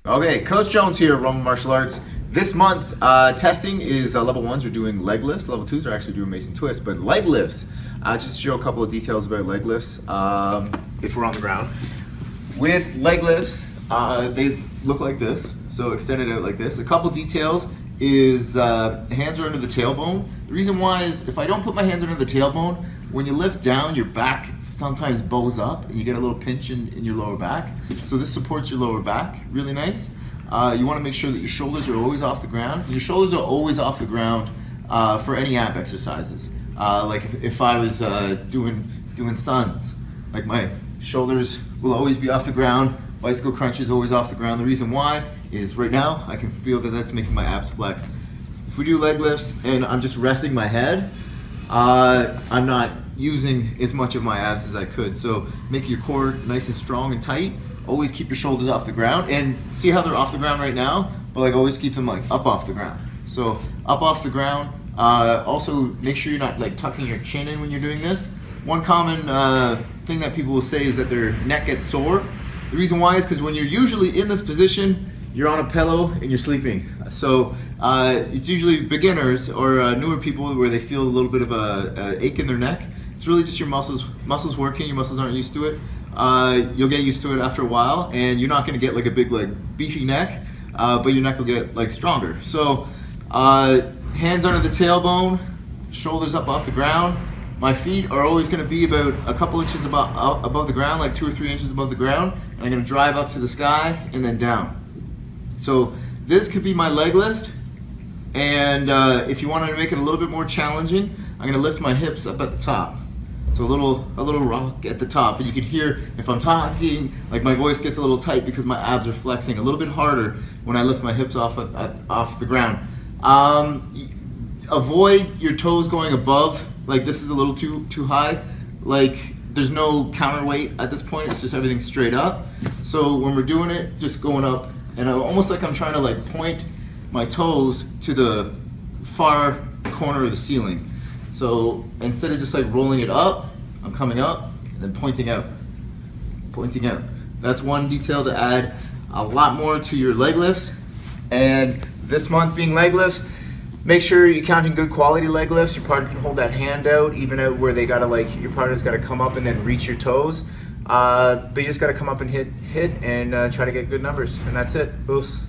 Okay, Coach Jones here, Rumble Martial Arts. This month, testing is level 1s are doing leg lifts, level 2s are actually doing Mason twists, but leg lifts, just to show a couple of details about leg lifts, if we're on the ground. With leg lifts, they look like this, so extended out like this. A couple details is hands are under the tailbone. The reason why is if I don't put my hands under the tailbone, when you lift down, your back sometimes bows up and you get a little pinch in your lower back. So this supports your lower back, really nice. You want to make sure that your shoulders are always off the ground. Your shoulders are always off the ground for any ab exercises. Like if I was doing suns, like my shoulders will always be off the ground. Bicycle crunch is always off the ground. The reason why is right now I can feel that that's making my abs flex. If we do leg lifts and I'm just resting my head, I'm not using as much of my abs as I could. So make your core nice and strong and tight. Always keep your shoulders off the ground, and see how they're off the ground right now, but like always keep them like up off the ground. So up off the ground. Also make sure you're not like tucking your chin in when you're doing this. One common thing that people will say is that their neck gets sore. The reason why is because when you're usually in this position, you're on a pillow and you're sleeping. So it's usually beginners or newer people where they feel a little bit of a ache in their neck. It's really just your muscles working. Your muscles aren't used to it. You'll get used to it after a while, and you're not going to get like a big like beefy neck, but your neck will get like stronger. So hands under the tailbone, shoulders up off the ground. My feet are always going to be about a couple inches above the ground, like 2 or 3 inches above the ground. And I'm going to drive up to the sky and then down. So this could be my leg lift. And if you want to make it a little bit more challenging, I'm going to lift my hips up at the top. So a little rock at the top. And you can hear if I'm talking, like my voice gets a little tight because my abs are flexing a little bit harder when I lift my hips off the ground. Avoid your toes going above. Like this is a little too high. Like there's no counterweight at this point. It's just everything straight up. So when we're doing it, just going up, and almost like I'm trying to like point my toes to the far corner of the ceiling. So instead of just like rolling it up, I'm coming up and then pointing out. Pointing out. That's one detail to add a lot more to your leg lifts. And this month being leg lifts, make sure you're counting good quality leg lifts. Your partner can hold that hand out, even out where they gotta like, your partner's gotta come up and then reach your toes. But you just gotta come up and hit and try to get good numbers. And that's it. Boos.